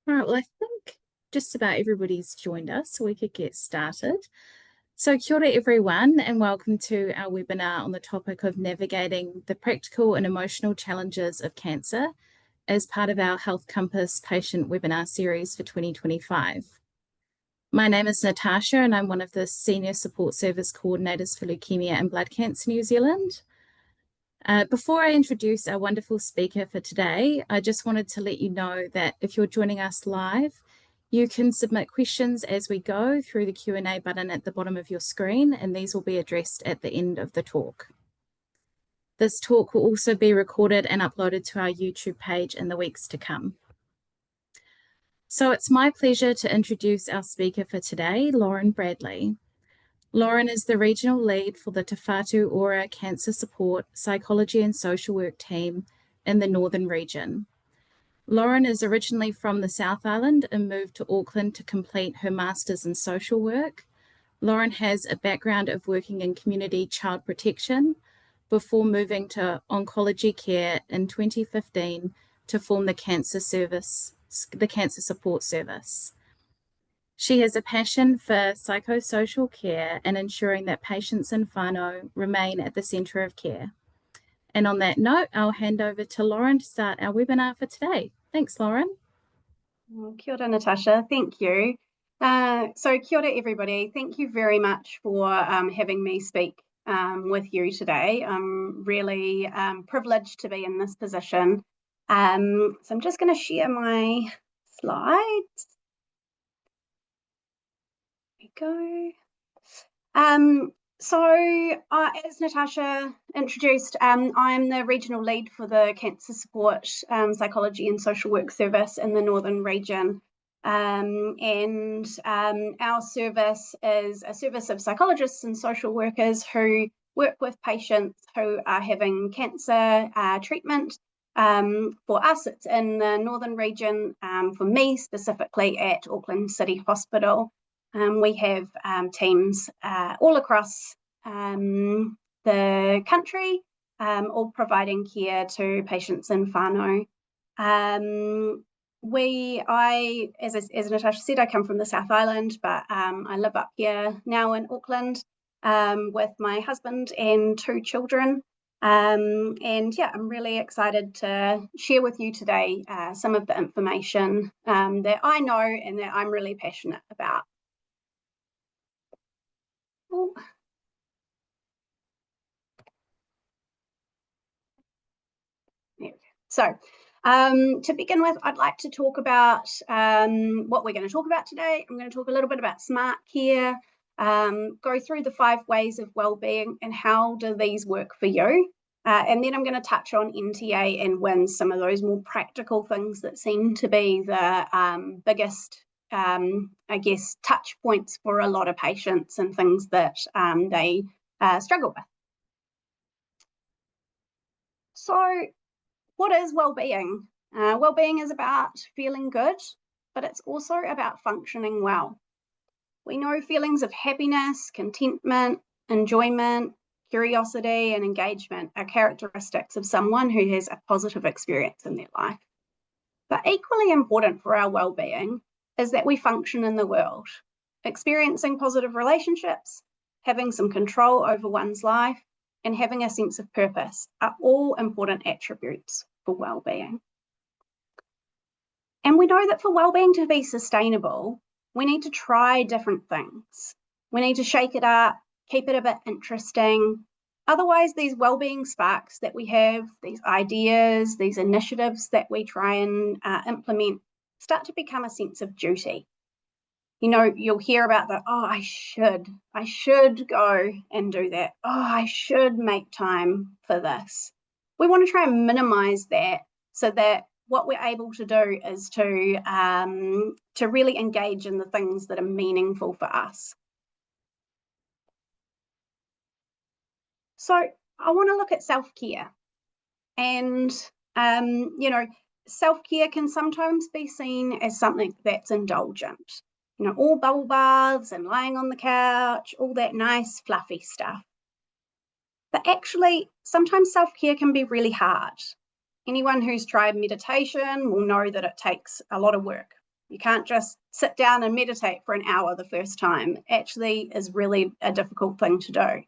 All right, well, I think just about everybody's joined us, so we could get started. So, kia ora everyone, and welcome to our webinar on the topic of navigating the practical and emotional challenges of cancer as part of our Health Compass patient webinar series for 2025. My name is Natasha, and I'm one of the Senior Support Service Coordinators for Leukemia and Blood Cancer New Zealand. Before I introduce our wonderful speaker for today, I just wanted to let you know that if you're joining us live, you can submit questions as we go through the Q&A button at the bottom of your screen, and these will be addressed at the end of the talk. This talk will also be recorded and uploaded to our YouTube page in the weeks to come. So it's my pleasure to introduce our speaker for today, Lauren Bradley. Lauren is the regional lead for the Te Whatu Ora Cancer Support, Psychology and Social Work team in the Northern region. Lauren is originally from the South Island and moved to Auckland to complete her Masters in Social Work. Lauren has a background of working in community child protection before moving to oncology care in 2015 to form the Cancer Support Service. She has a passion for psychosocial care and ensuring that patients in whānau remain at the centre of care. And on that note, I'll hand over to Lauren to start our webinar for today. Thanks, Lauren. Kia ora, Natasha. Thank you. So kia ora, everybody. Thank you very much for having me speak with you today. I'm really privileged to be in this position. So I'm just going to share my slides. There we go. As Natasha introduced, I'm the regional lead for the Cancer Support, Psychology and Social Work Service in the Northern region. Our service is a service of psychologists and social workers who work with patients who are having cancer treatment. For us, it's in the Northern region, for me specifically at Auckland City Hospital. We have teams all across the country, all providing care to patients in whānau. As Natasha said, I come from the South Island, but I live up here now in Auckland with my husband and 2 children. And yeah, I'm really excited to share with you today some of the information that I know and that I'm really passionate about. So to begin with, I'd like to talk about what we're going to talk about today. I'm going to talk a little bit about smart care, go through the 5 ways of wellbeing and how do these work for you. And then I'm going to touch on NTA and WINS, some of those more practical things that seem to be the biggest I guess, touch points for a lot of patients and things that they struggle with. So what is well-being? Well-being is about feeling good, but it's also about functioning well. We know feelings of happiness, contentment, enjoyment, curiosity, and engagement are characteristics of someone who has a positive experience in their life. But equally important for our well-being is that we function in the world. Experiencing positive relationships, having some control over one's life, and having a sense of purpose are all important attributes for well-being. And we know that for well-being to be sustainable, we need to try different things. We need to shake it up, keep it a bit interesting. Otherwise, these well-being sparks that we have, these ideas, these initiatives that we try and implement start to become a sense of duty. You know, you'll hear about the, oh, I should go and do that. Oh, I should make time for this. We want to try and minimize that so that what we're able to do is to really engage in the things that are meaningful for us. So I want to look at self-care. And, you know, self-care can sometimes be seen as something that's indulgent. You know, all bubble baths and lying on the couch, all that nice fluffy stuff. But actually, sometimes self-care can be really hard. Anyone who's tried meditation will know that it takes a lot of work. You can't just sit down and meditate for an hour the first time. It actually is really a difficult thing to do.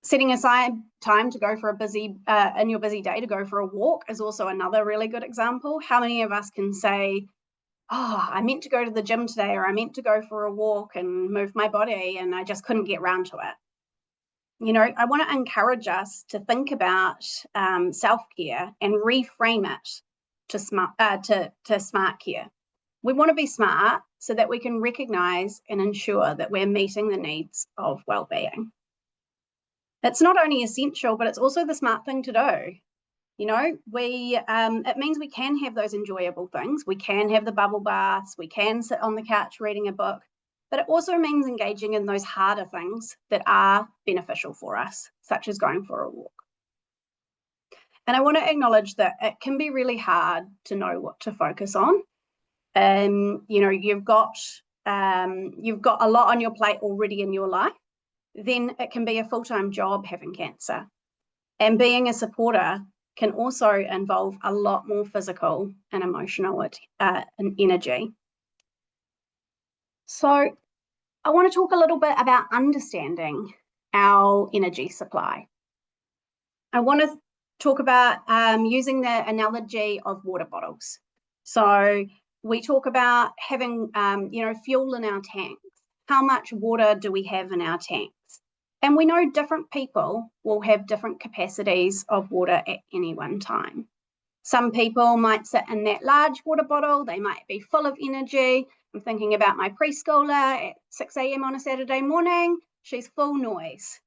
Setting aside time to go for in your busy day to go for a walk is also another really good example. How many of us can say, oh, I meant to go to the gym today, or I meant to go for a walk and move my body, and I just couldn't get around to it. You know, I want to encourage us to think about self-care and reframe it to smart care. We want to be smart so that we can recognize and ensure that we're meeting the needs of well-being. It's not only essential, but it's also the smart thing to do. You know, it means we can have those enjoyable things. We can have the bubble baths. We can sit on the couch reading a book. But it also means engaging in those harder things that are beneficial for us, such as going for a walk. And I want to acknowledge that it can be really hard to know what to focus on. You know, you've got a lot on your plate already in your life. Then it can be a full-time job having cancer. And being a supporter can also involve a lot more physical and emotional energy. So I want to talk a little bit about understanding our energy supply. I want to talk about using the analogy of water bottles. So we talk about having, you know, fuel in our tanks. How much water do we have in our tanks? And we know different people will have different capacities of water at any one time. Some people might sit in that large water bottle. They might be full of energy. I'm thinking about my preschooler at 6 a.m. on a Saturday morning. She's full noise.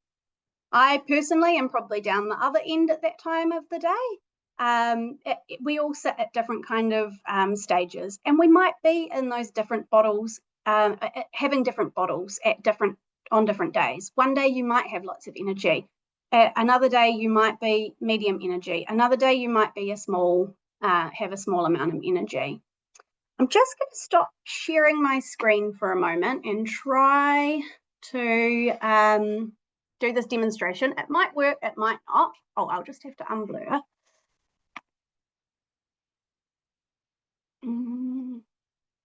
I personally am probably down the other end at that time of the day. We all sit at different kind of stages, and we might be in those different bottles, having different bottles on different days. One day you might have lots of energy. Another day you might be medium energy. Another day you might be have a small amount of energy. I'm just going to stop sharing my screen for a moment and try to do this demonstration. It might work, it might not. Oh, I'll just have to unblur.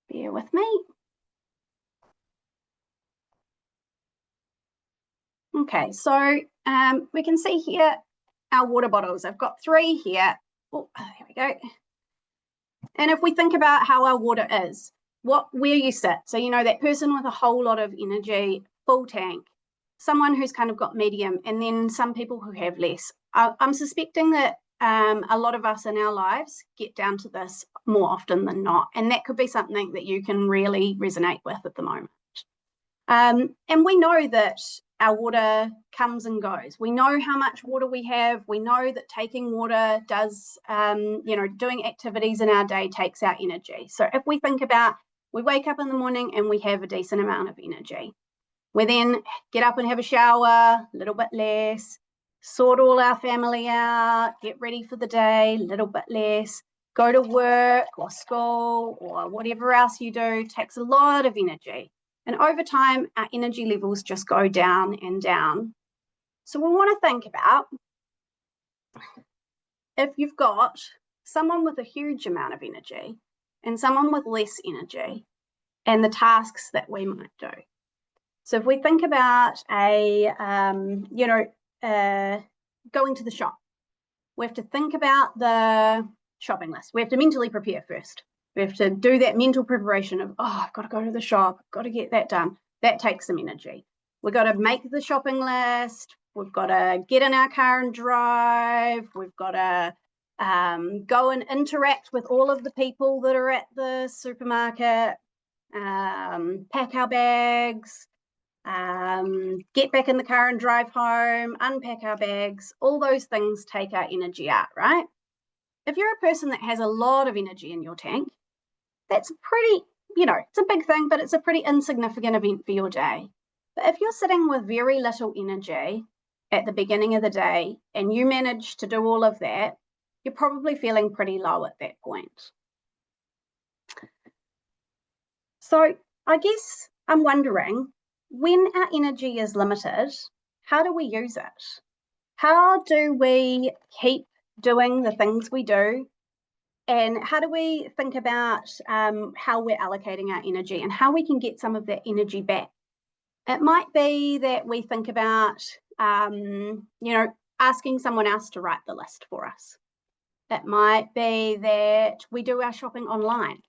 Bear with me. Okay, so we can see here our water bottles. I've got 3 here. Oh, there we go. And if we think about how our water is, where you sit, so you know that person with a whole lot of energy, full tank, someone who's kind of got medium, and then some people who have less. I'm suspecting that a lot of us in our lives get down to this more often than not, and that could be something that you can really resonate with at the moment. And we know that our water comes and goes. We know how much water we have. We know that taking water does, you know, doing activities in our day takes our energy. So if we think about, we wake up in the morning and we have a decent amount of energy. We then get up and have a shower, a little bit less, sort all our family out, get ready for the day, a little bit less, go to work or school or whatever else you do, takes a lot of energy. And over time, our energy levels just go down and down. So we want to think about if you've got someone with a huge amount of energy and someone with less energy and the tasks that we might do. So if we think about going to the shop, we have to think about the shopping list. We have to mentally prepare first. We have to do that mental preparation of, oh, I've got to go to the shop, I've got to get that done. That takes some energy. We've got to make the shopping list. We've got to get in our car and drive. We've got to go and interact with all of the people that are at the supermarket, pack our bags, get back in the car and drive home, unpack our bags. All those things take our energy out, right? If you're a person that has a lot of energy in your tank, that's pretty, you know, it's a big thing, but it's a pretty insignificant event for your day. But if you're sitting with very little energy at the beginning of the day and you manage to do all of that, you're probably feeling pretty low at that point. So I guess I'm wondering, when our energy is limited, how do we use it? How do we keep doing the things we do And how do we think about how we're allocating our energy and how we can get some of that energy back? It might be that we think about, asking someone else to write the list for us. It might be that we do our shopping online.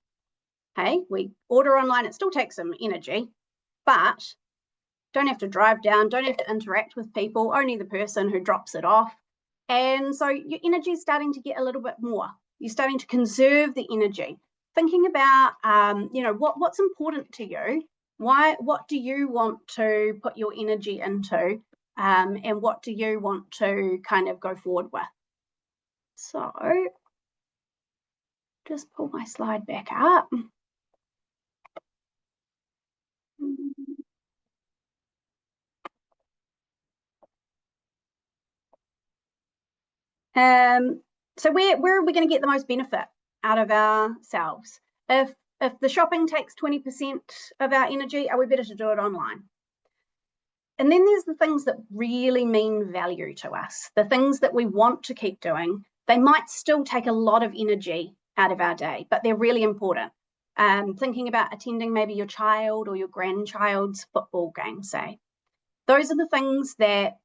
Hey, we order online. It still takes some energy, but don't have to drive down, don't have to interact with people, only the person who drops it off. And so your energy is starting to get a little bit more. You're starting to conserve the energy. Thinking about, what's important to you. What do you want to put your energy into? And what do you want to kind of go forward with? So just pull my slide back up. So where are we going to get the most benefit out of ourselves? If the shopping takes 20% of our energy, are we better to do it online? And then there's the things that really mean value to us, the things that we want to keep doing. They might still take a lot of energy out of our day, but they're really important. Thinking about attending maybe your child or your grandchild's football game, say. Those are the things that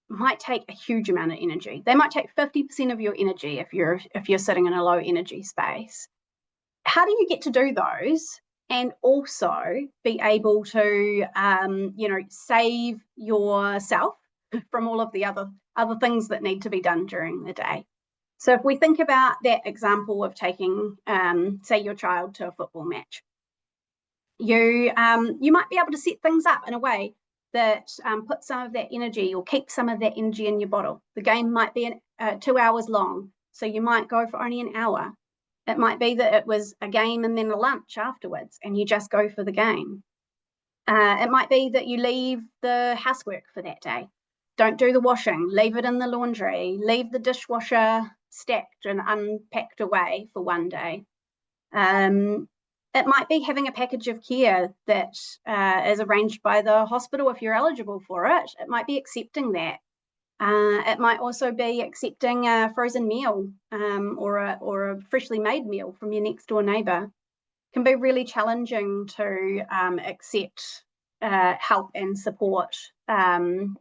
might take a huge amount of energy. They might take 50% of your energy if you're sitting in a low energy space. How do you get to do those and also be able to save yourself from all of the other things that need to be done during the day? So if we think about that example of taking say your child to a football match, you might be able to set things up in a way that put some of that energy or keep some of that energy in your bottle. The game might be 2 hours long, so you might go for only an hour. It might be that it was a game and then a lunch afterwards, and you just go for the game. It might be that you leave the housework for that day. Don't do the washing, leave it in the laundry, leave the dishwasher stacked and unpacked away for one day. It might be having a package of care that is arranged by the hospital if you're eligible for it. It might be accepting that. It might also be accepting a frozen meal or a freshly made meal from your next door neighbour. It can be really challenging to accept help and support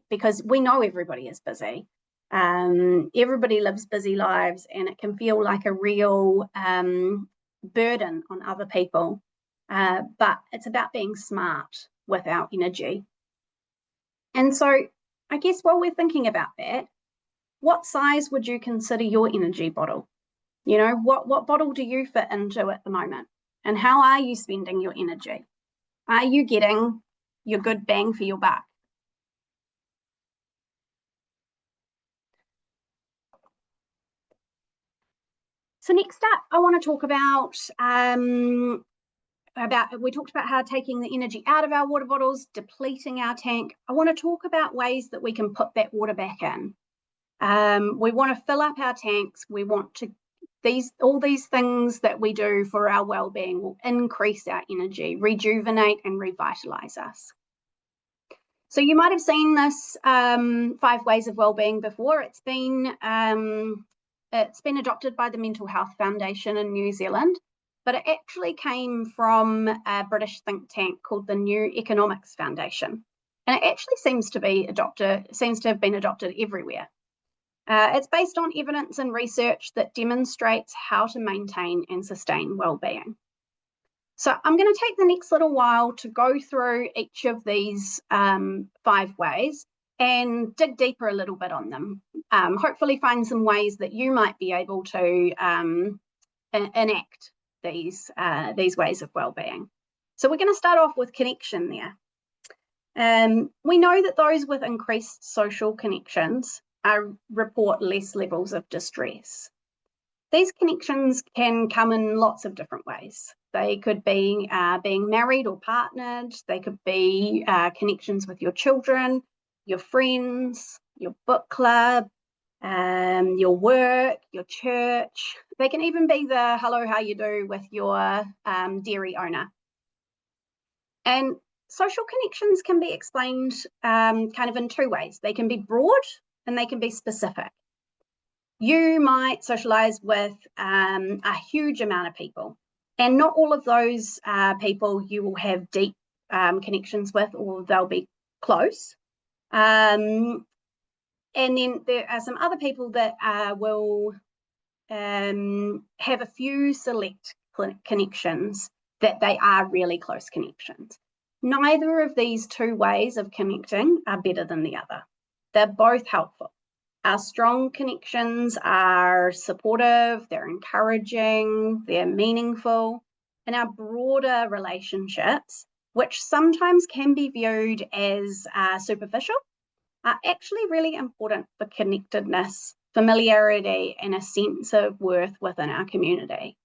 because we know everybody is busy. Everybody lives busy lives, and it can feel like a real burden on other people, but it's about being smart with our energy. And so I guess while we're thinking about that, what size would you consider your energy bottle? What bottle do you fit into at the moment? And how are you spending your energy? Are you getting your good bang for your buck? So next up, I want to talk about we talked about how taking the energy out of our water bottles, depleting our tank. I want to talk about ways that we can put that water back in. We want to fill up our tanks. We want to, all these things that we do for our well-being will increase our energy, rejuvenate and revitalize us. So you might have seen this 5 ways of well-being before. It's been adopted by the Mental Health Foundation in New Zealand, but it actually came from a British think tank called the New Economics Foundation. And it actually seems to have been adopted everywhere. It's based on evidence and research that demonstrates how to maintain and sustain well-being. So I'm going to take the next little while to go through each of these 5 ways and dig deeper a little bit on them. Hopefully find some ways that you might be able to enact these ways of well-being. So we're going to start off with connection there. We know that those with increased social connections report less levels of distress. These connections can come in lots of different ways. They could be being married or partnered. They could be connections with your children, your friends, your book club, your work, your church. They can even be the hello, how you do with your dairy owner. And social connections can be explained kind of in 2 ways. They can be broad and they can be specific. You might socialize with a huge amount of people, and not all of those people you will have deep connections with, or they'll be close. And then there are some other people that will have a few select connections that they are really close connections. Neither of these two ways of connecting are better than the other. They're both helpful. Our strong connections are supportive, they're encouraging, they're meaningful, and our broader relationships, which sometimes can be viewed as superficial, are actually really important for connectedness, familiarity, and a sense of worth within our community.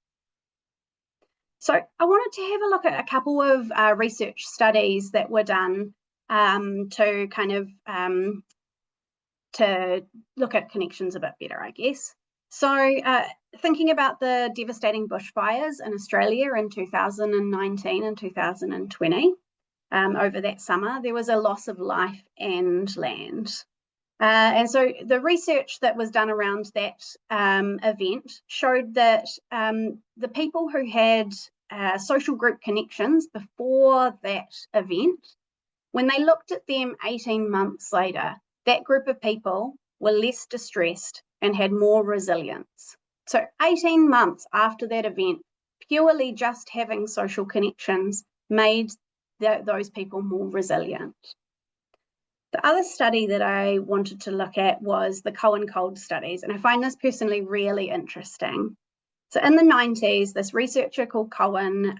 So I wanted to have a look at a couple of research studies that were done to kind of to look at connections a bit better, I guess. So thinking about the devastating bushfires in Australia in 2019 and 2020, over that summer, there was a loss of life and land. And so the research that was done around that event showed that the people who had social group connections before that event, when they looked at them 18 months later, that group of people were less distressed and had more resilience. So 18 months after that event, purely just having social connections made those people more resilient. The other study that I wanted to look at was the Cohen Cold studies, and I find this personally really interesting. So in the 90s, this researcher called Cohen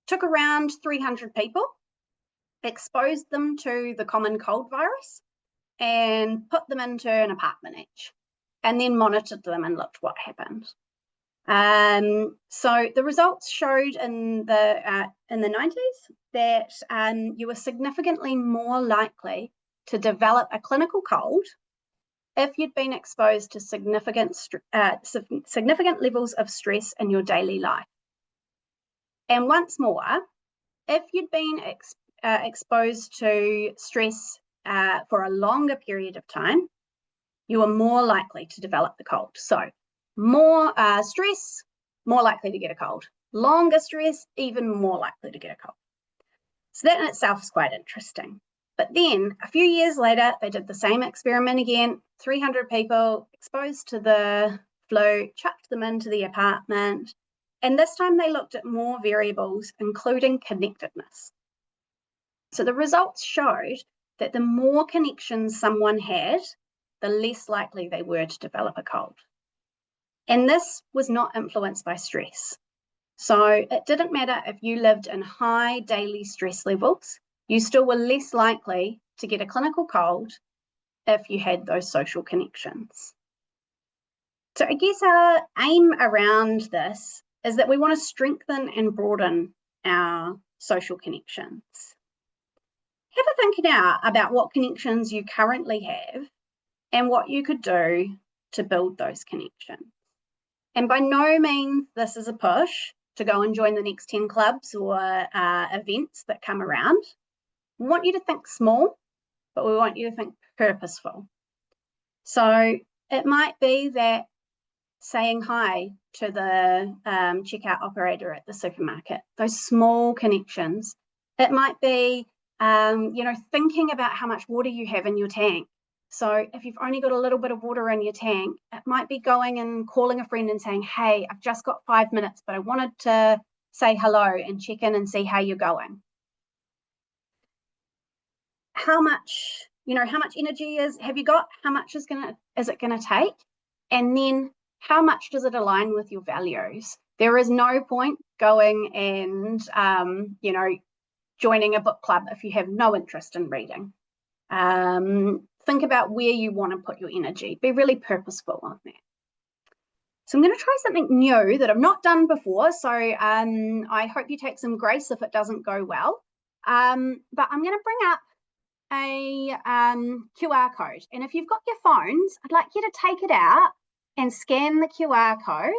took around 300 people, exposed them to the common cold virus, and put them into an apartment each, and then monitored them and looked what happened. So the results showed in the 90s that you were significantly more likely to develop a clinical cold if you'd been exposed to significant levels of stress in your daily life. And once more, if you'd been exposed to stress for a longer period of time, you are more likely to develop the cold. So more stress, more likely to get a cold. Longer stress, even more likely to get a cold. So that in itself is quite interesting. But then a few years later, they did the same experiment again, 300 people exposed to the flu, chucked them into the apartment, and this time they looked at more variables, including connectedness. So the results showed that the more connections someone had, the less likely they were to develop a cold. And this was not influenced by stress. So it didn't matter if you lived in high daily stress levels, you still were less likely to get a clinical cold if you had those social connections. So I guess our aim around this is that we want to strengthen and broaden our social connections. Have a think now about what connections you currently have and what you could do to build those connections. And by no means this is a push to go and join the next 10 clubs or events that come around. We want you to think small, but we want you to think purposeful. So it might be that saying hi to the checkout operator at the supermarket, those small connections. It might be, thinking about how much water you have in your tank. So if you've only got a little bit of water in your tank, it might be going and calling a friend and saying, hey, I've just got 5 minutes, but I wanted to say hello and check in and see how you're going. How much energy have you got? How much is it gonna take? And then how much does it align with your values? There is no point going and joining a book club if you have no interest in reading. Think about where you want to put your energy. Be really purposeful on that. So I'm going to try something new that I've not done before. So I hope you take some grace if it doesn't go well. But I'm going to bring up a QR code. And if you've got your phones, I'd like you to take it out and scan the QR code.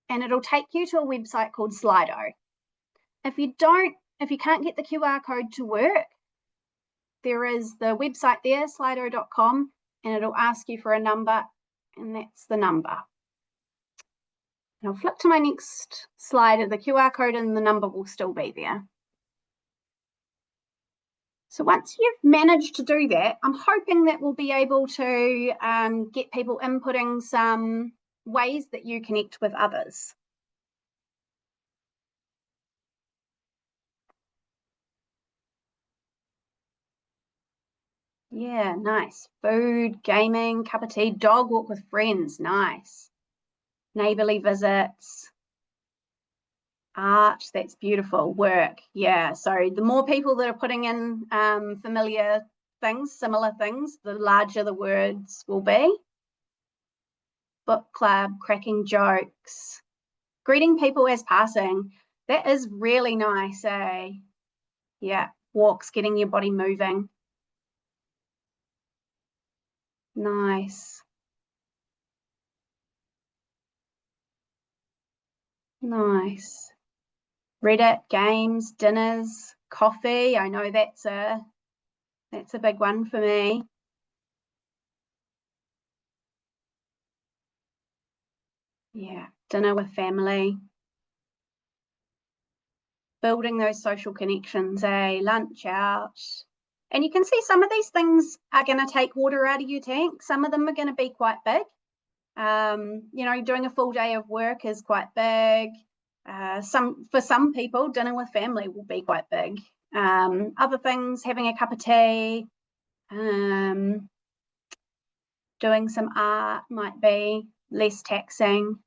And it'll take you to a website called Slido. If you can't get the QR code to work, there is the website there, slido.com, and it'll ask you for a number. and that's the number. And I'll flip to my next slide, and the QR code and the number will still be there. So once you've managed to do that, I'm hoping that we'll be able to get people inputting some ways that you connect with others. Yeah, nice. Food, gaming, cup of tea, dog walk with friends, nice. Neighbourly visits, art, that's beautiful. Work, yeah. So the more people that are putting in familiar things, similar things, the larger the words will be. Book club, cracking jokes, greeting people as passing. That is really nice, eh? Yeah, walks, getting your body moving. Nice. Nice. Reddit, games, dinners, coffee. I know that's a big one for me. Yeah, dinner with family. Building those social connections, lunch out. And you can see some of these things are going to take water out of your tank. Some of them are going to be quite big. You know, doing a full day of work is quite big. For some people, dinner with family will be quite big. Other things, having a cup of tea, doing some art might be less taxing.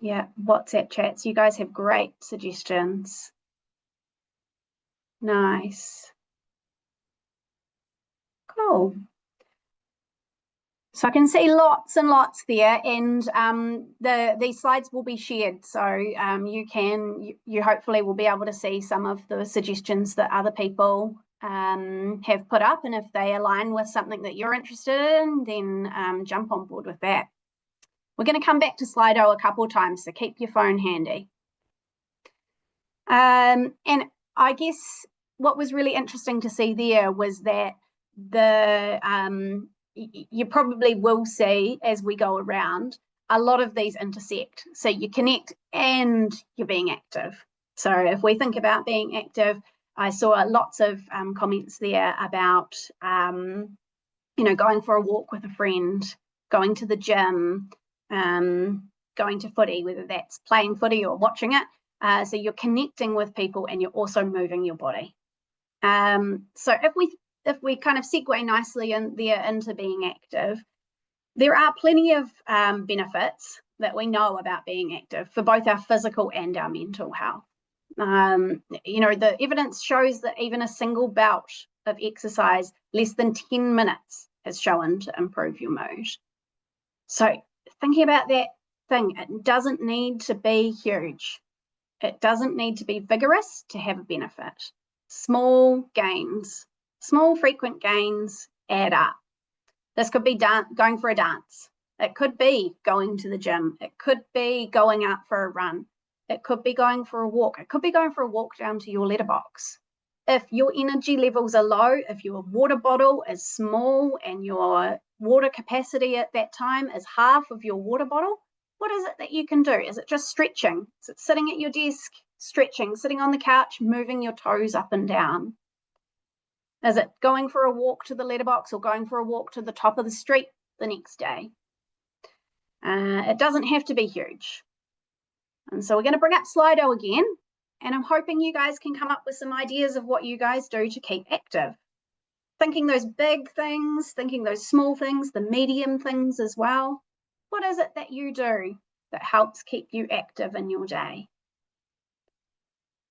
Yeah, WhatsApp chats. You guys have great suggestions. Nice. Cool. So I can see lots and lots there, and these slides will be shared, so you hopefully will be able to see some of the suggestions that other people have put up, and if they align with something that you're interested in, then jump on board with that. We're going to come back to Slido a couple of times, so keep your phone handy. And I guess what was really interesting to see there was that you probably will see as we go around, a lot of these intersect. So you connect and you're being active. So if we think about being active, I saw lots of comments there about, you know, going for a walk with a friend, going to the gym, going to footy, whether that's playing footy or watching it. So you're connecting with people and you're also moving your body. So if we kind of segue nicely in there into being active, there are plenty of benefits that we know about being active for both our physical and our mental health. You know, the evidence shows that even a single bout of exercise, less than 10 minutes, has shown to improve your mood. So thinking about that thing, it doesn't need to be huge. It doesn't need to be vigorous to have a benefit. Small gains, small frequent gains add up. This could be going for a dance. It could be going to the gym. It could be going out for a run. It could be going for a walk. It could be going for a walk down to your letterbox. If your energy levels are low, if your water bottle is small and your water capacity at that time is half of your water bottle, what is it that you can do? Is it just stretching? Is it sitting at your desk, stretching, sitting on the couch, moving your toes up and down? Is it going for a walk to the letterbox or going for a walk to the top of the street the next day? It doesn't have to be huge. And so we're going to bring up Slido again, and I'm hoping you guys can come up with some ideas of what you guys do to keep active. Thinking those big things, thinking those small things, the medium things as well. What is it that you do that helps keep you active in your day?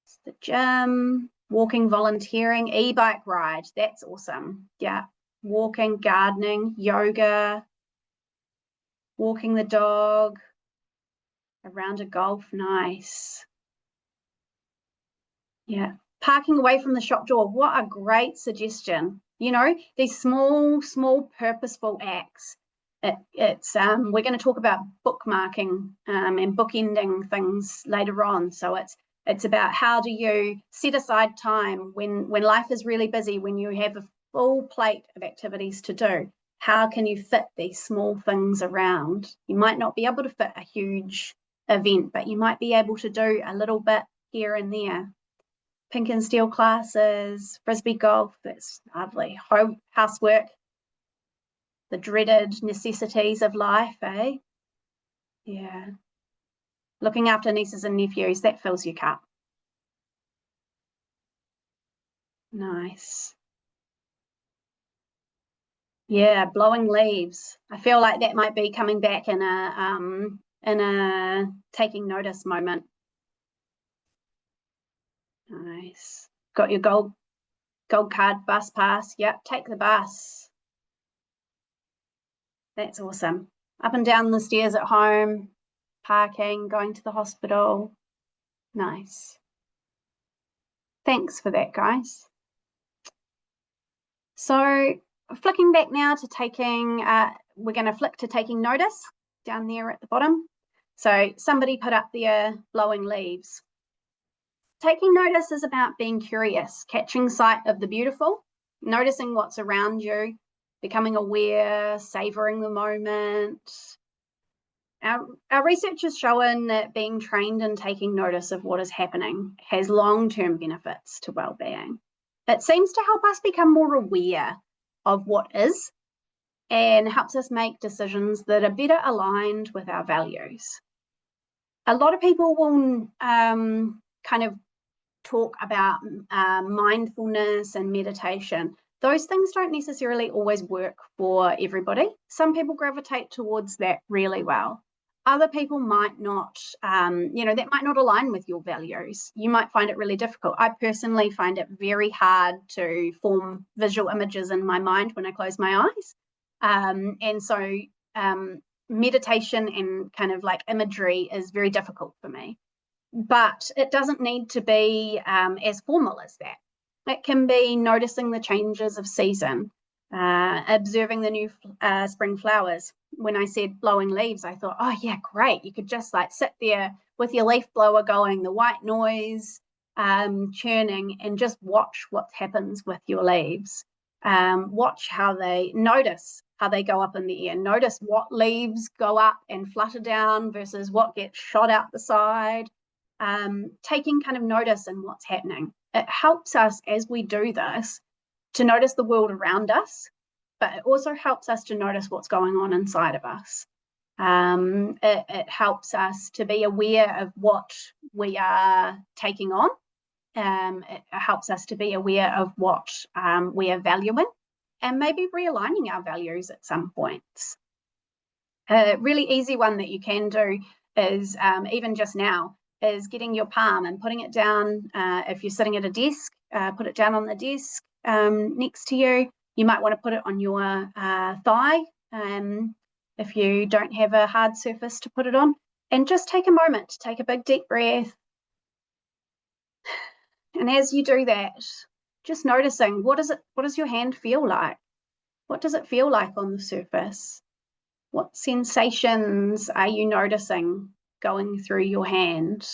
It's the gym, walking, volunteering, e-bike ride. That's awesome. Yeah, walking, gardening, yoga, walking the dog, a round of golf. Nice. Yeah, parking away from the shop door. What a great suggestion. You know, these small purposeful acts. We're going to talk about bookmarking and bookending things later on. So it's about how do you set aside time when life is really busy, when you have a full plate of activities to do. how can you fit these small things around? You might not be able to fit a huge event, but you might be able to do a little bit here and there. Pink and steel classes, frisbee golf, that's lovely. Housework, the dreaded necessities of life, eh? Yeah. Looking after nieces and nephews, that fills your cup. Nice. Yeah, blowing leaves. I feel like that might be coming back in a taking notice moment. Nice. Got your gold card, bus pass. Yep, take the bus. That's awesome. Up and down the stairs at home, parking, going to the hospital. Nice. Thanks for that, guys. So flicking back now to taking, we're going to flick to taking notice down there at the bottom. So somebody put up there blowing leaves. Taking notice is about being curious, catching sight of the beautiful, noticing what's around you, becoming aware, savoring the moment. Our research has shown that being trained in taking notice of what is happening has long-term benefits to well-being. It seems to help us become more aware of what is and helps us make decisions that are better aligned with our values. A lot of people will kind of talk about mindfulness and meditation. Those things don't necessarily always work for everybody. Some people gravitate towards that really well. Other people might not, that might not align with your values. You might find it really difficult. I personally find it very hard to form visual images in my mind when I close my eyes. And so meditation and kind of like imagery is very difficult for me. But it doesn't need to be as formal as that. It can be noticing the changes of season, observing the new spring flowers. When I said blowing leaves, I thought, oh yeah, great. You could just like sit there with your leaf blower going, the white noise churning, and just watch what happens with your leaves. Watch how notice how they go up in the air. Notice what leaves go up and flutter down versus what gets shot out the side. Taking kind of notice in what's happening. It helps us as we do this to notice the world around us, but it also helps us to notice what's going on inside of us. It helps us to be aware of what we are taking on. It helps us to be aware of what we are valuing and maybe realigning our values at some points. A really easy one that you can do is even just now is getting your palm and putting it down. If you're sitting at a desk, put it down on the desk next to you. You might want to put it on your thigh if you don't have a hard surface to put it on. And just take a moment to take a big deep breath. And as you do that, just noticing what does your hand feel like? What does it feel like on the surface? What sensations are you noticing going through your hand?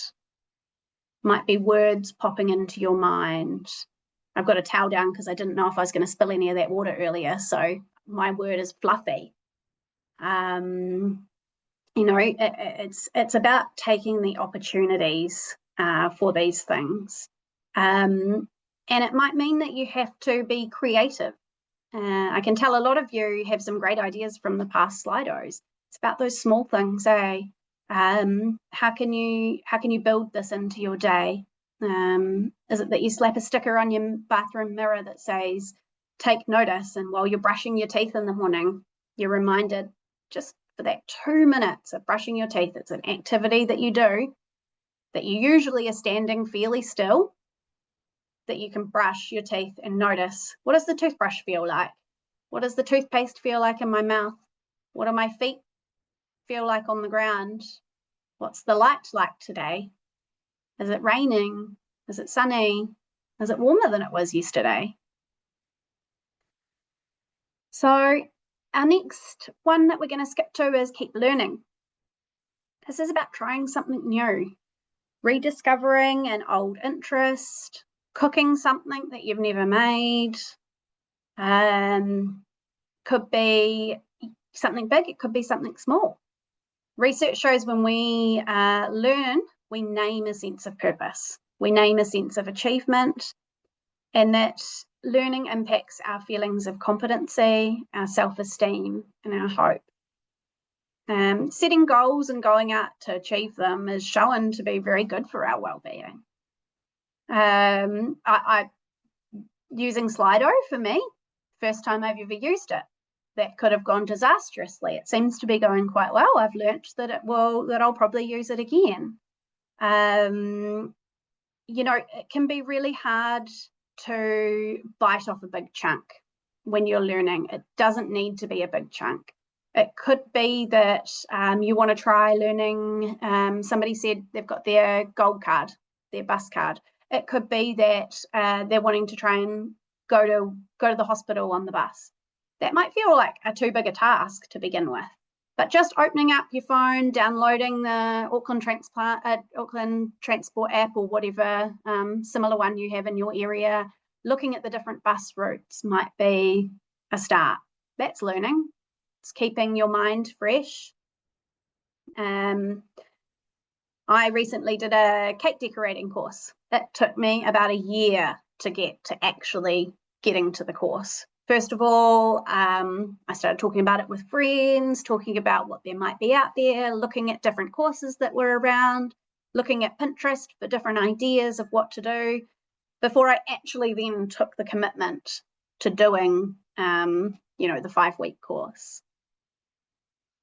Might be words popping into your mind. I've got a towel down because I didn't know if I was going to spill any of that water earlier, so my word is fluffy. It's about taking the opportunities for these things. And it might mean that you have to be creative. I can tell a lot of you have some great ideas from the past Slidos. It's about those small things, eh? How can you build this into your day? Is it that you slap a sticker on your bathroom mirror that says, take notice, and while you're brushing your teeth in the morning, you're reminded just for that 2 minutes of brushing your teeth, it's an activity that you do, that you usually are standing fairly still, that you can brush your teeth and notice, what does the toothbrush feel like? What does the toothpaste feel like in my mouth? What do my feet feel like on the ground? What's the light like today? Is it raining? Is it sunny? Is it warmer than it was yesterday? So our next one that we're going to skip to is keep learning. This is about trying something new, rediscovering an old interest, cooking something that you've never made, Could be something big, it could be something small. Research shows when we learn, we name a sense of purpose, we name a sense of achievement, and that learning impacts our feelings of competency, our self-esteem, and our hope. Setting goals and going out to achieve them is shown to be very good for our well-being. Using Slido for me, first time I've ever used it. That could have gone disastrously. It seems to be going quite well. I've learnt that I'll probably use it again. You know, it can be really hard to bite off a big chunk when you're learning. It doesn't need to be a big chunk. It could be that you want to try learning. Somebody said they've got their gold card, their bus card. It could be that they're wanting to try and go to the hospital on the bus. That might feel like too big a task to begin with, but just opening up your phone, downloading the Auckland Transport app or whatever similar one you have in your area, looking at the different bus routes might be a start. That's learning. It's keeping your mind fresh. I recently did a cake decorating course. It took me about a year to get to actually getting to the course. First of all, I started talking about it with friends, talking about what there might be out there, looking at different courses that were around, looking at Pinterest for different ideas of what to do, before I actually then took the commitment to doing, you know, the 5-week course.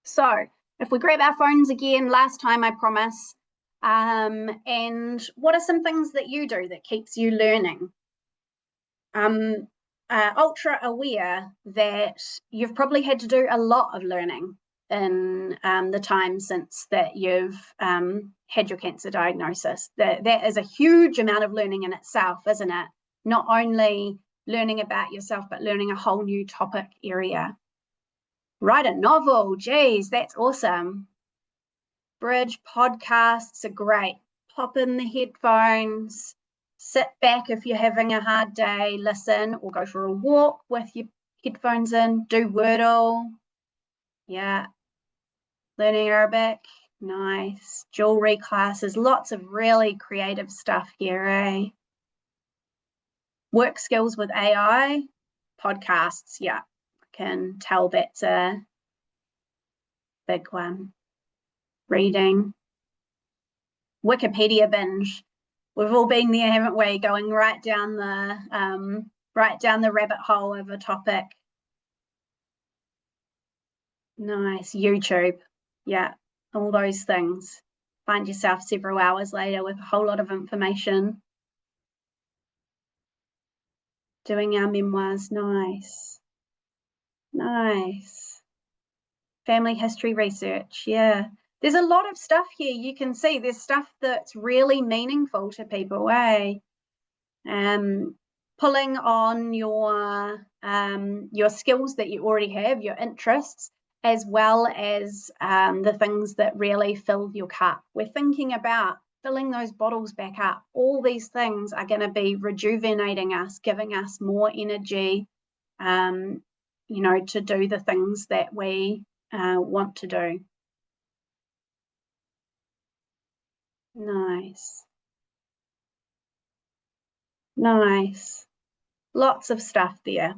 So if we grab our phones again, last time I promise, and what are some things that you do that keeps you learning? Ultra aware that you've probably had to do a lot of learning in the time since that you've had your cancer diagnosis. That is a huge amount of learning in itself, isn't it? Not only learning about yourself, but learning a whole new topic area. Write a novel, geez, that's awesome. Bridge podcasts are great. Pop in the headphones, sit back if you're having a hard day, listen, or go for a walk with your headphones in, do Wordle. Yeah. Learning Arabic, nice. Jewelry classes, lots of really creative stuff here, eh? Work skills with AI, podcasts, yeah. I can tell that's a big one. Reading. Wikipedia binge. We've all been there, haven't we? Going right down the rabbit hole of a topic. Nice. YouTube. Yeah, all those things. Find yourself several hours later with a whole lot of information. Doing our memoirs. Nice. Nice. Family history research. Yeah. There's a lot of stuff here. You can see there's stuff that's really meaningful to people, eh? Pulling on your skills that you already have, your interests, as well as the things that really fill your cup. We're thinking about filling those bottles back up. All these things are going to be rejuvenating us, giving us more energy, you know, to do the things that we want to do. Nice. Nice. Lots of stuff there.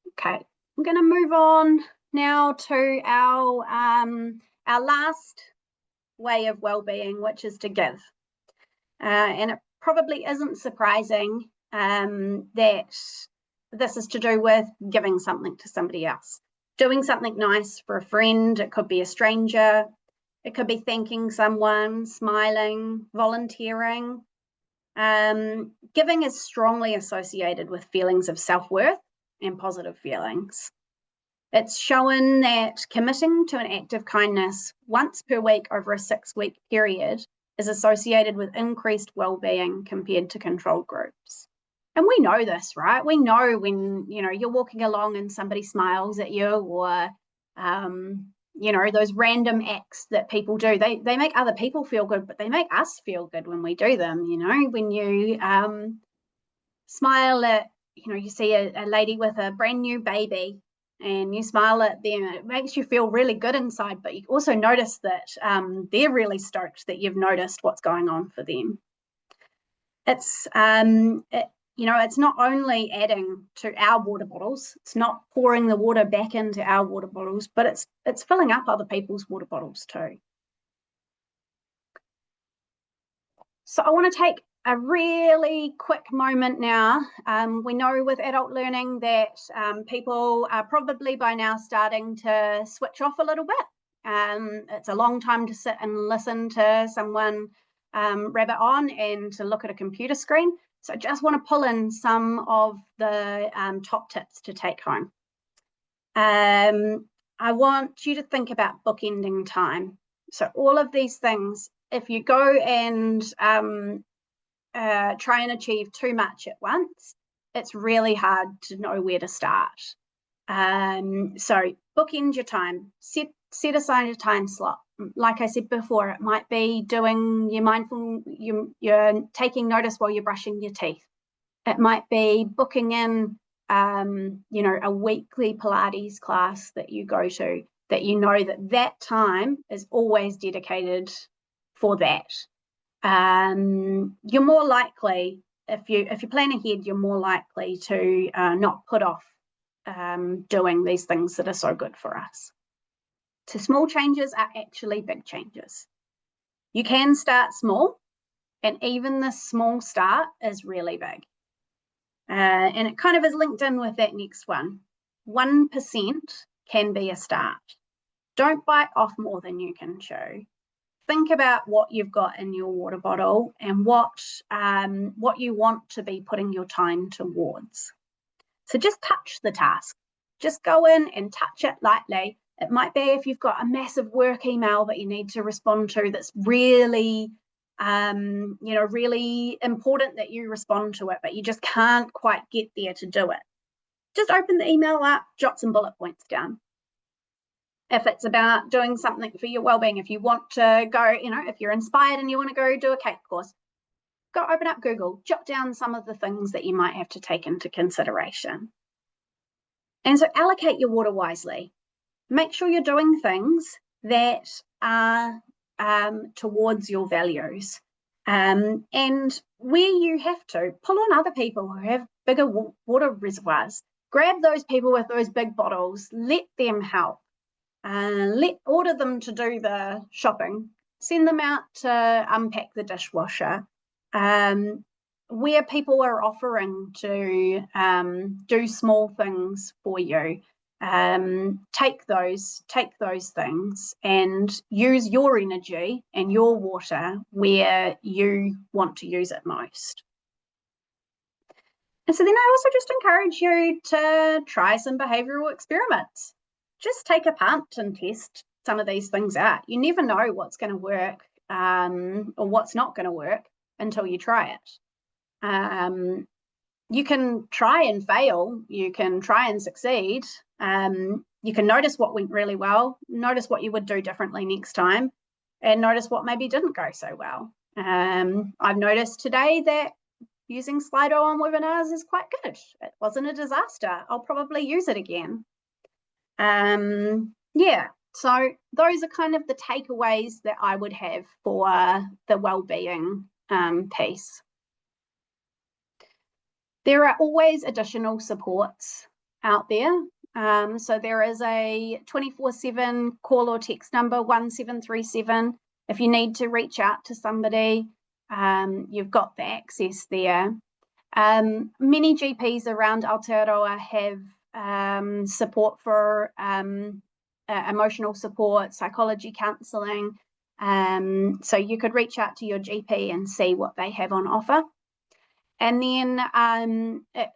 Okay, I'm going to move on now to our last way of well-being, which is to give. And it probably isn't surprising that this is to do with giving something to somebody else. Doing something nice for a friend, it could be a stranger, it could be thanking someone, smiling, volunteering. Giving is strongly associated with feelings of self-worth and positive feelings. It's shown that committing to an act of kindness once per week over a 6-week period is associated with increased well-being compared to control groups. And we know this, right? We know when, you know, you're walking along and somebody smiles at you, or you know, those random acts that people do, they make other people feel good, but they make us feel good when we do them. You know, when you smile at, you know, you see a lady with a brand new baby and you smile at them, it makes you feel really good inside, but you also notice that they're really stoked that you've noticed what's going on for them. It's it's not only adding to our water bottles, it's not pouring the water back into our water bottles, but it's filling up other people's water bottles too. So I want to take a really quick moment now. We know with adult learning that people are probably by now starting to switch off a little bit. It's a long time to sit and listen to someone rabbit on and to look at a computer screen. So I just want to pull in some of the top tips to take home. I want you to think about bookending time. So all of these things, if you go and try and achieve too much at once, it's really hard to know where to start. So bookend your time, set aside a time slot. Like I said before, it might be doing your mindful, you're taking notice while you're brushing your teeth. It might be booking in, a weekly Pilates class that you go to, that you know that time is always dedicated for that. You're more likely, if you plan ahead, you're more likely to not put off doing these things that are so good for us. So small changes are actually big changes. You can start small, and even the small start is really big. And it kind of is linked in with that next one. 1% can be a start. Don't bite off more than you can chew. Think about what you've got in your water bottle and what you want to be putting your time towards. So just touch the task. Just go in and touch it lightly. It might be if you've got a massive work email that you need to respond to that's really, really important that you respond to it, but you just can't quite get there to do it. Just open the email up, jot some bullet points down. If it's about doing something for your well-being, if you want to go, if you're inspired and you want to go do a cake course, go open up Google, jot down some of the things that you might have to take into consideration. And so allocate your water wisely. Make sure you're doing things that are towards your values. And where you have to, pull on other people who have bigger water reservoirs. Grab those people with those big bottles, let them help. Order them to do the shopping, send them out to unpack the dishwasher. Where people are offering to do small things for you, take those things and use your energy and your water where you want to use it most. And so then I also just encourage you to try some behavioral experiments. Just take a punt and test some of these things out. You never know what's going to work or what's not going to work until you try it. You can try and fail. You can try and succeed. You can notice what went really well, notice what you would do differently next time, and notice what maybe didn't go so well. I've noticed today that using Slido on webinars is quite good. It wasn't a disaster. I'll probably use it again. So those are kind of the takeaways that I would have for the well-being piece. There are always additional supports out there. So there is a 24/7 call or text number, 1737. If you need to reach out to somebody, you've got the access there. Many GPs around Aotearoa have support for emotional support, psychology counselling. So you could reach out to your GP and see what they have on offer. And then it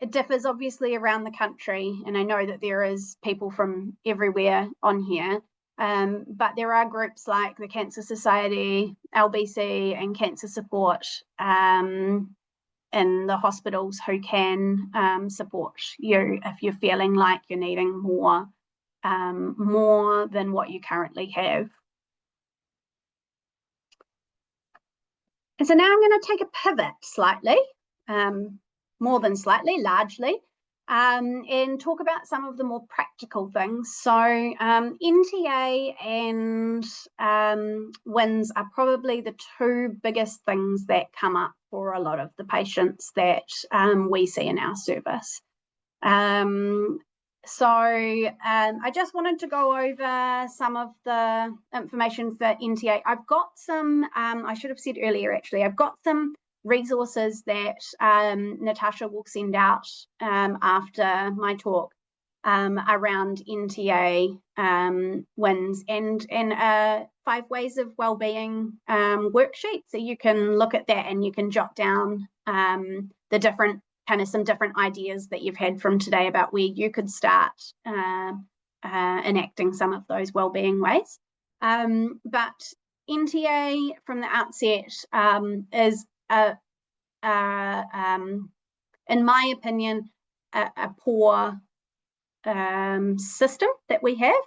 differs obviously around the country, and I know that there is people from everywhere on here, but there are groups like the Cancer Society, LBC and Cancer Support in the hospitals who can support you if you're feeling like you're needing more than what you currently have. And so now I'm going to take a pivot slightly, more than slightly, largely. and talk about some of the more practical things. So NTA and WINS are probably the two biggest things that come up for a lot of the patients that we see in our service. I just wanted to go over some of the information for NTA. I've got some, I should have said earlier actually, I've got some resources that Natasha will send out after my talk around NTA, WINS, and 5 ways of wellbeing worksheet. So you can look at that and you can jot down the different some different ideas that you've had from today about where you could start enacting some of those wellbeing ways. But NTA from the outset is in my opinion, a poor system that we have.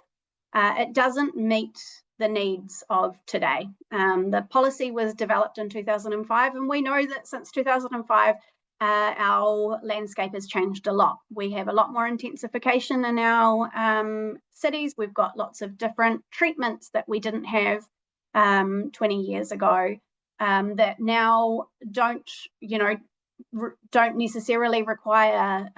It doesn't meet the needs of today. The policy was developed in 2005, and we know that since 2005, our landscape has changed a lot. We have a lot more intensification in our cities. We've got lots of different treatments that we didn't have 20 years ago that now don't necessarily require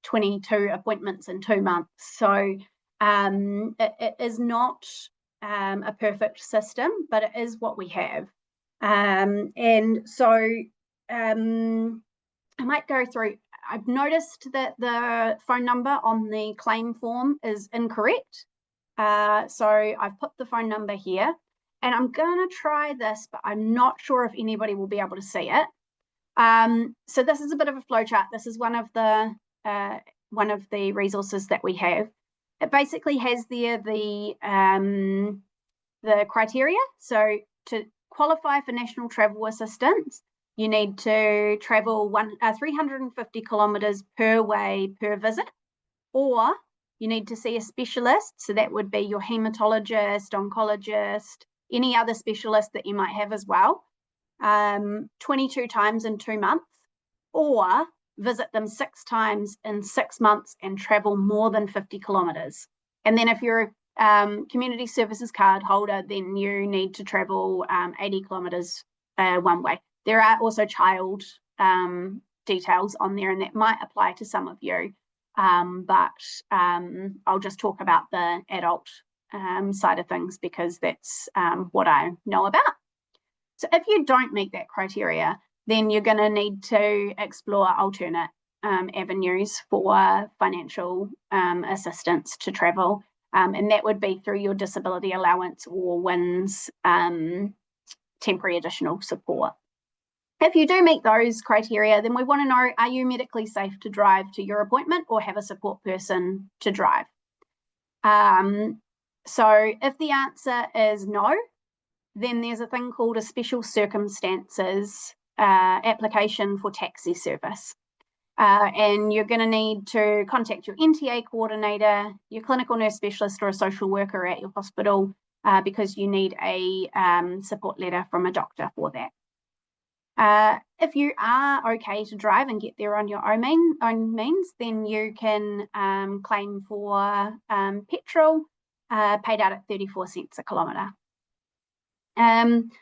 22 appointments in 2 months. So it is not a perfect system, but it is what we have. And so I might go through. I've noticed that the phone number on the claim form is incorrect. So I've put the phone number here, and I'm going to try this, but I'm not sure if anybody will be able to see it. So this is a bit of a flowchart. This is one of the resources that we have. It basically has there the criteria. So to qualify for National Travel Assistance, you need to travel 350 kilometres per way per visit, or you need to see a specialist. So that would be your haematologist, oncologist, any other specialist that you might have as well, 22 times in 2 months, or visit them 6 times in 6 months and travel more than 50 kilometres. And then if you're a community services card holder, then you need to travel 80 kilometres one way. There are also child details on there, and that might apply to some of you, but I'll just talk about the adult side of things because that's what I know about. So if you don't meet that criteria, then you're going to need to explore alternate avenues for financial assistance to travel, and that would be through your disability allowance or WINS temporary additional support. If you do meet those criteria, then we want to know, are you medically safe to drive to your appointment or have a support person to drive? So if the answer is no, then there's a thing called a special circumstances application for taxi service. And you're going to need to contact your NTA coordinator, your clinical nurse specialist, or a social worker at your hospital because you need a support letter from a doctor for that. If you are okay to drive and get there on your own means, then you can claim for petrol paid out at 34 cents a kilometre.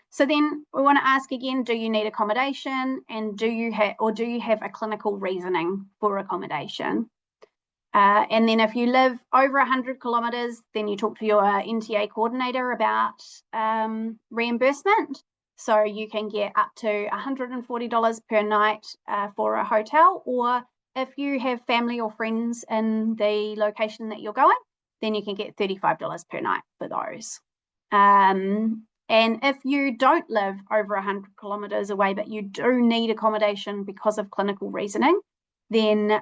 So then we want to ask again, do you need accommodation, and do you have a clinical reasoning for accommodation? And then if you live over 100 kilometres, then you talk to your NTA coordinator about reimbursement. So you can get up to $140 per night for a hotel, or if you have family or friends in the location that you're going, then you can get $35 per night for those. And if you don't live over 100 kilometres away, but you do need accommodation because of clinical reasoning, then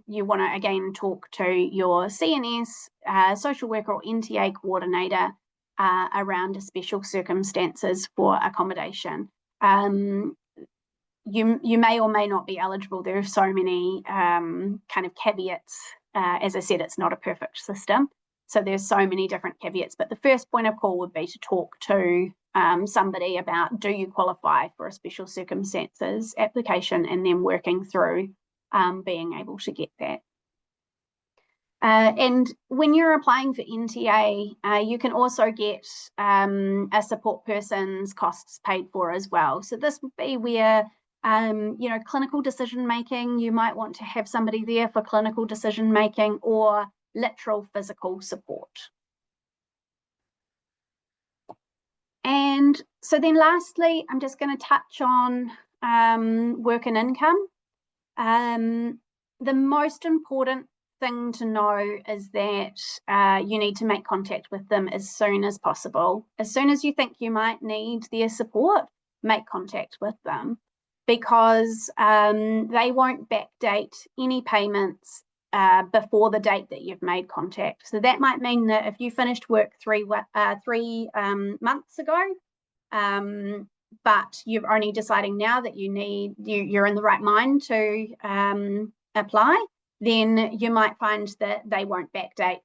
you want to, again, talk to your CNS, social worker or NTA coordinator around special circumstances for accommodation. You may or may not be eligible. There are so many kind of caveats. As I said, it's not a perfect system. So there's so many different caveats, but the first point of call would be to talk to somebody about, do you qualify for a special circumstances application, and then working through being able to get that. And when you're applying for NTA, you can also get a support person's costs paid for as well. So this would be where, clinical decision making, you might want to have somebody there for clinical decision making or literal physical support. And so then lastly, I'm just going to touch on work and income. The most important thing to know is that you need to make contact with them as soon as possible. As soon as you think you might need their support, make contact with them, because they won't backdate any payments before the date that you've made contact. So that might mean that if you finished work three months ago, but you're only deciding now that you're in the right mind to apply, then you might find that they won't backdate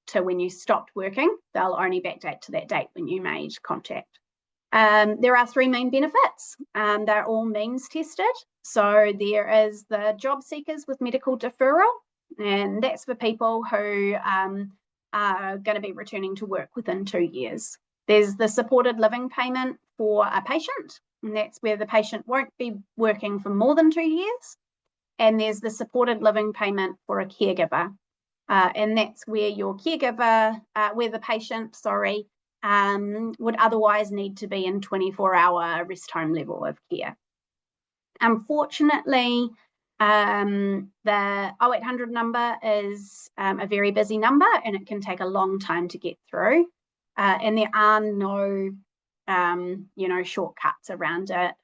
to when you stopped working. They'll only backdate to that date when you made contact. There are three main benefits. They're all means tested. So there is the job seekers with medical deferral, and that's for people who are going to be returning to work within 2 years. There's the supported living payment for a patient, and that's where the patient won't be working for more than 2 years. And there's the supported living payment for a caregiver. And that's where your caregiver, where the patient, would otherwise need to be in 24-hour rest home level of care. Unfortunately, the 0800 number is a very busy number, and it can take a long time to get through. And there are no, shortcuts around it.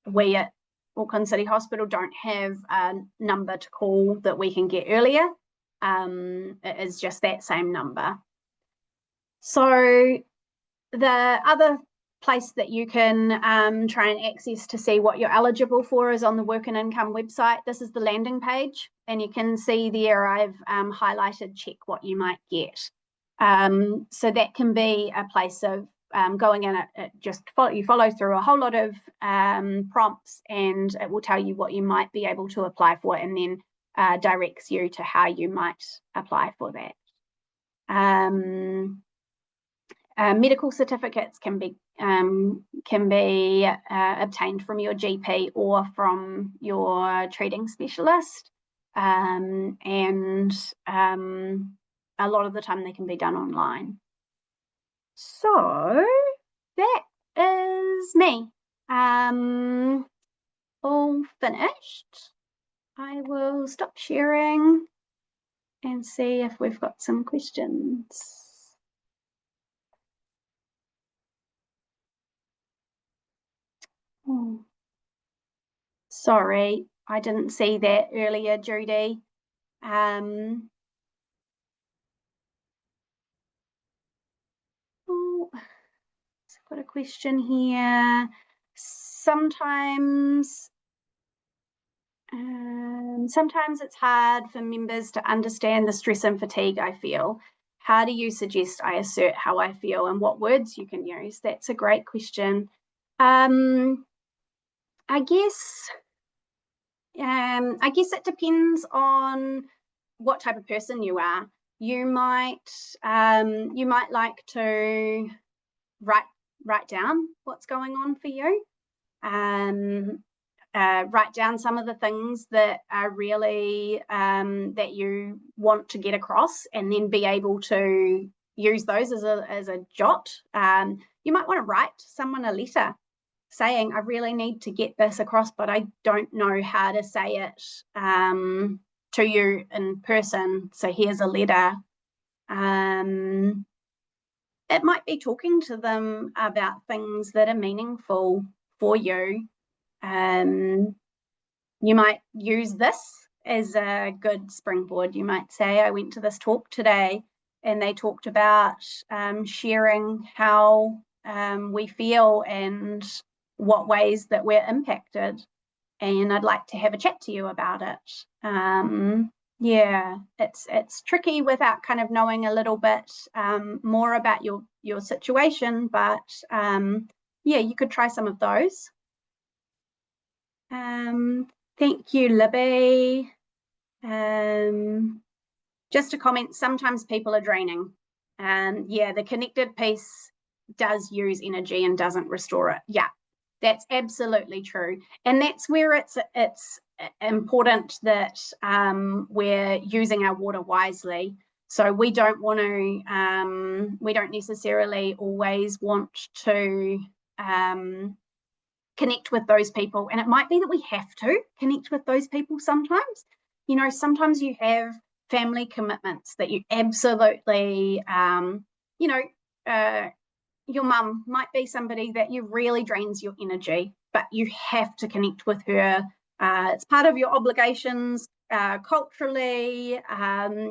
We at Auckland City Hospital don't have a number to call that we can get earlier. It is just that same number. So the other place that you can try and access to see what you're eligible for is on the Work and Income website. This is the landing page, and you can see there I've highlighted check what you might get. So that can be a place of going in, you follow through a whole lot of prompts, and it will tell you what you might be able to apply for, and then directs you to how you might apply for that. Medical certificates can be obtained from your GP or from your treating specialist, and a lot of the time they can be done online. So that is me. All finished. I will stop sharing and see if we've got some questions. Oh, sorry, I didn't see that earlier, Judy. I've got a question here. Sometimes it's hard for members to understand the stress and fatigue I feel. How do you suggest I assert how I feel, and what words you can use? That's a great question. I guess it depends on what type of person you are. You might like to write down what's going on for you. Write down some of the things that are really that you want to get across, and then be able to use those as a jot. You might want to write someone a letter saying, I really need to get this across, but I don't know how to say it to you in person, so here's a letter. It might be talking to them about things that are meaningful for you. You might use this as a good springboard. You might say, I went to this talk today, and they talked about sharing how we feel and what ways that we're impacted, and I'd like to have a chat to you about it. Yeah, it's tricky without kind of knowing a little bit more about your situation, but yeah, you could try some of those. Thank you, Libby. Just a comment, sometimes people are draining. Yeah, the connected piece does use energy and doesn't restore it. Yeah, that's absolutely true. And that's where it's important that we're using our water wisely. So we don't want to, we don't necessarily always want to connect with those people. And it might be that we have to connect with those people sometimes. You know, sometimes you have family commitments that you absolutely, you know, your mum might be somebody that you really drains your energy, but you have to connect with her. It's part of your obligations culturally.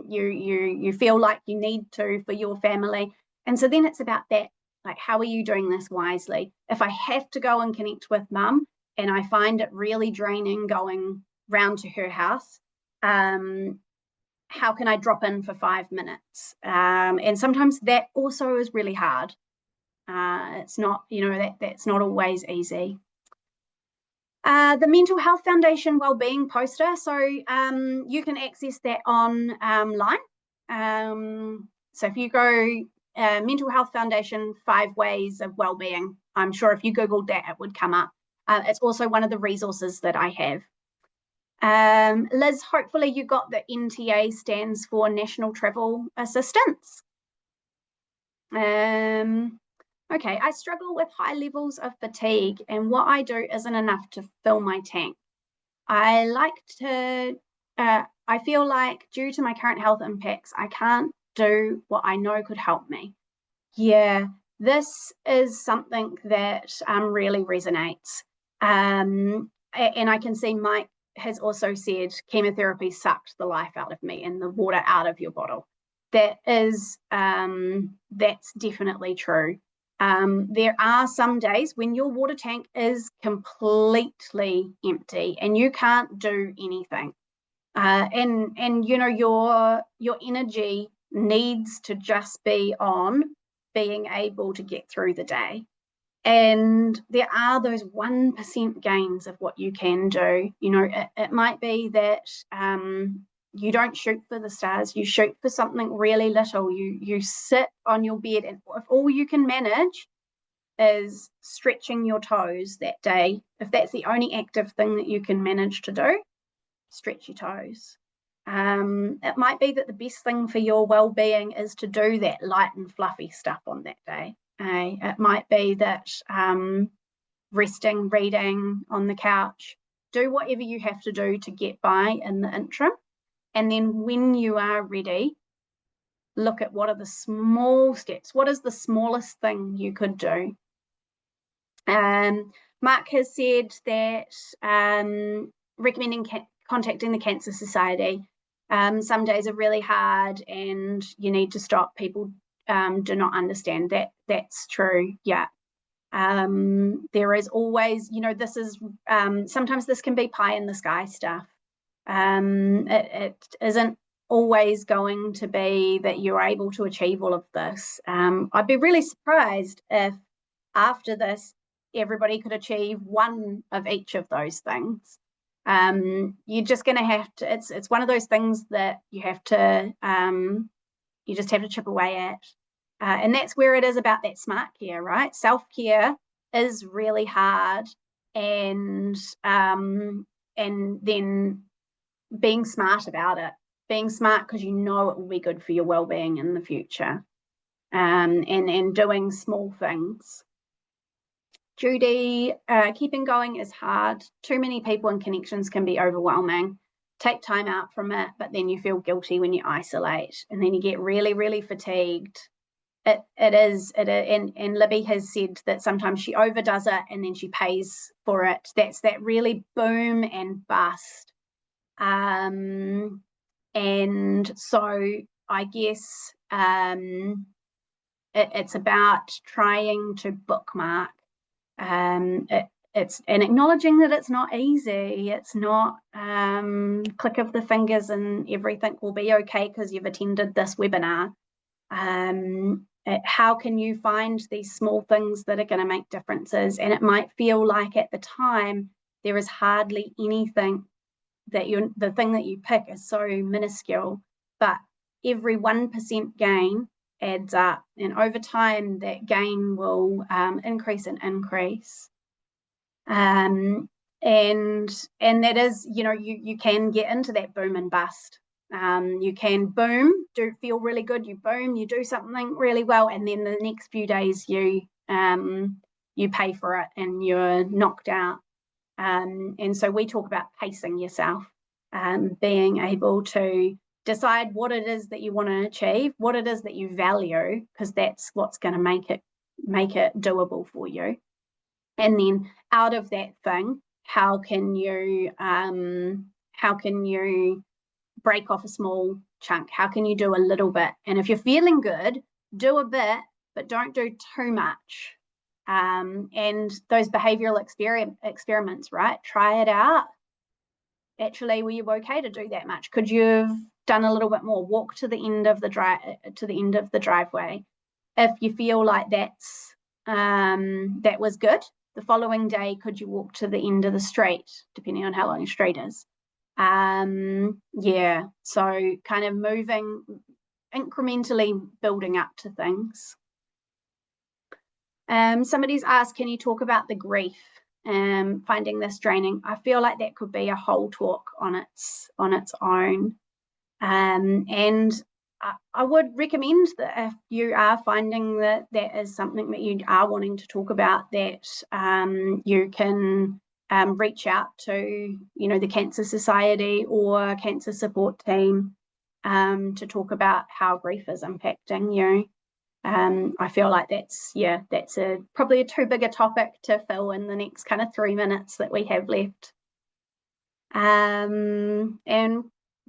You feel like you need to for your family. And so then it's about that. Like, how are you doing this wisely? If I have to go and connect with mum and I find it really draining going round to her house, how can I drop in for 5 minutes? And sometimes that also is really hard. It's not, you know, that's not always easy. The Mental Health Foundation Wellbeing poster, so you can access that online. So if you go Mental Health Foundation 5 Ways of Wellbeing, I'm sure if you Googled that, it would come up. It's also one of the resources that I have. Liz, hopefully you got the NTA stands for National Travel Assistance. Okay, I struggle with high levels of fatigue and what I do isn't enough to fill my tank. I feel like due to my current health impacts, I can't do what I know could help me. Yeah, this is something that really resonates. And I can see Mike has also said chemotherapy sucked the life out of me and the water out of your bottle. That is, that's definitely true. There are some days when your water tank is completely empty and you can't do anything. And you know, your energy needs to just be on being able to get through the day. And there are those 1% gains of what you can do. You know, it might be that you don't shoot for the stars, you shoot for something really little. You sit on your bed, and if all you can manage is stretching your toes that day, if that's the only active thing that you can manage to do, stretch your toes. It might be that the best thing for your well-being is to do that light and fluffy stuff on that day. It might be that resting, reading on the couch, do whatever you have to do to get by in the interim. And then when you are ready, look at what are the small steps. What is the smallest thing you could do? Mark has said that recommending contacting the Cancer Society. Some days are really hard and you need to stop. People do not understand that. That's true. Yeah. There is always, you know, this is sometimes this can be pie in the sky stuff. It isn't always going to be that you're able to achieve all of this. I'd be really surprised if after this everybody could achieve one of each of those things. You're just going to have to, it's one of those things that you have to, you just have to chip away at. And that's where it is about that smart care, right? Self-care is really hard, and then being smart about it, being smart because you know it will be good for your well-being in the future, and doing small things. Judy, keeping going is hard. Too many people and connections can be overwhelming. Take time out from it, but then you feel guilty when you isolate, and then you get really, really fatigued. And Libby has said that sometimes she overdoes it and then she pays for it. That's that really boom and bust. And so I guess it's about trying to bookmark. It's and acknowledging that it's not easy. It's not click of the fingers and everything will be okay because you've attended this webinar. How can you find these small things that are going to make differences? And it might feel like at the time there is hardly anything the thing that you pick is so minuscule, but every 1% gain adds up, and over time that gain will increase and increase. And that is, you can get into that boom and bust. You can boom, feel really good, you boom, you do something really well, and then the next few days you pay for it and you're knocked out. And so we talk about pacing yourself, being able to decide what it is that you want to achieve, what it is that you value, because that's what's going to make it doable for you. And then out of that thing, how can you break off a small chunk? How can you do a little bit? And if you're feeling good, do a bit, but don't do too much. And those behavioral experiments, right? Try it out. Actually, were you okay to do that much? Could you have done a little bit more? Walk to the end of the driveway. If you feel like that was good, the following day, could you walk to the end of the street, depending on how long your street is? Yeah, so kind of moving, incrementally building up to things. Somebody's asked, can you talk about the grief, finding this draining? I feel like that could be a whole talk on its own. And I would recommend that if you are finding that is something that you are wanting to talk about, that you can reach out to, the Cancer Society or Cancer Support Team to talk about how grief is impacting you. I feel like that's probably a too big a topic to fill in the next kind of 3 minutes that we have left. And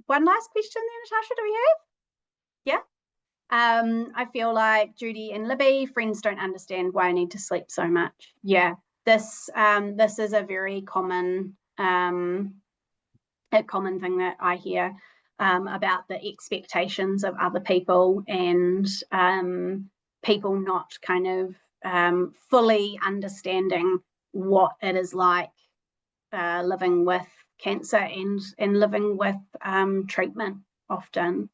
one last question there, Natasha, do we have? Yeah. I feel like Judy and Libby, friends don't understand why I need to sleep so much. Yeah, this is a very common thing that I hear about the expectations of other people, and people not kind of fully understanding what it is like living with cancer and living with treatment often.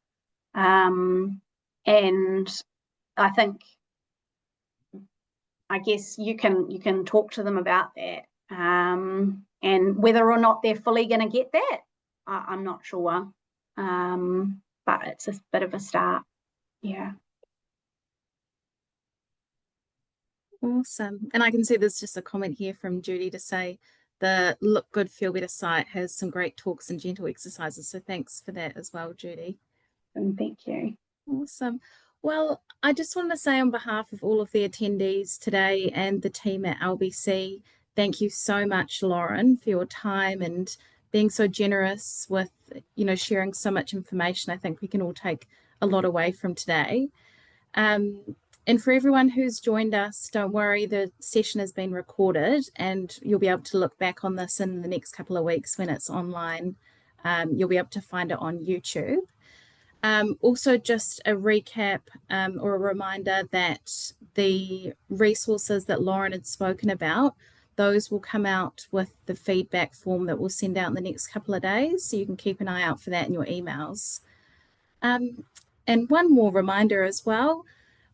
And I think, I guess you can talk to them about that, and whether or not they're fully going to get that, I'm not sure, but it's a bit of a start. Yeah. Awesome. And I can see there's just a comment here from Judy to say the Look Good Feel Better site has some great talks and gentle exercises. So thanks for that as well, Judy. And thank you. Awesome. Well, I just want to say on behalf of all of the attendees today and the team at LBC, thank you so much, Lauren, for your time and being so generous with, sharing so much information. I think we can all take a lot away from today. And for everyone who's joined us, don't worry, the session has been recorded and you'll be able to look back on this in the next couple of weeks when it's online. You'll be able to find it on YouTube. Also, just a recap or a reminder that the resources that Lauren had spoken about, those will come out with the feedback form that we'll send out in the next couple of days. So you can keep an eye out for that in your emails. And one more reminder as well,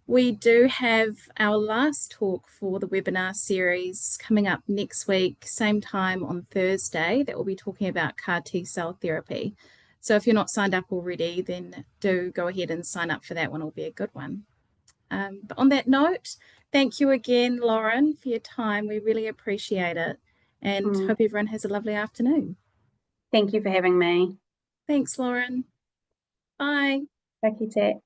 we do have our last talk for the webinar series coming up next week, same time on Thursday, that we'll be talking about CAR T-cell therapy. So if you're not signed up already, then do go ahead and sign up for that one. It'll be a good one. But on that note, thank you again, Lauren, for your time. We really appreciate it, and hope everyone has a lovely afternoon. Thank you for having me. Thanks, Lauren. Bye. Thank you, Tat.